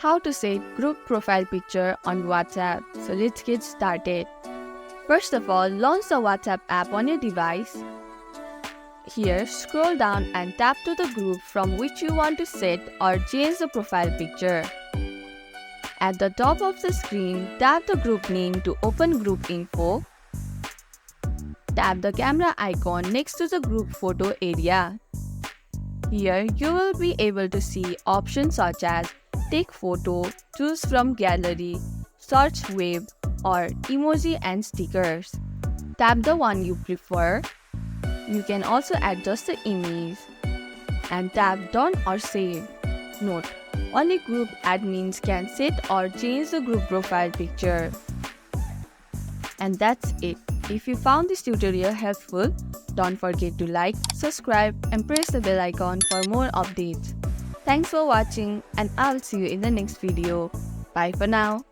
How to set group profile picture on WhatsApp. So let's get started. First of all, launch the WhatsApp app on your device. Here, scroll down and tap to the group from which you want to set or change the profile picture. At the top of the screen, tap the group name to open group info. Tap the camera icon next to the group photo area. Here, you will be able to see options such as take photo, choose from gallery, search web, or emoji and stickers. Tap the one you prefer. You can also adjust the image and tap done or save. Note, only group admins can set or change the group profile picture. And that's it. If you found this tutorial helpful, don't forget to like, subscribe, and press the bell icon for more updates. Thanks for watching, and I'll see you in the next video. Bye for now.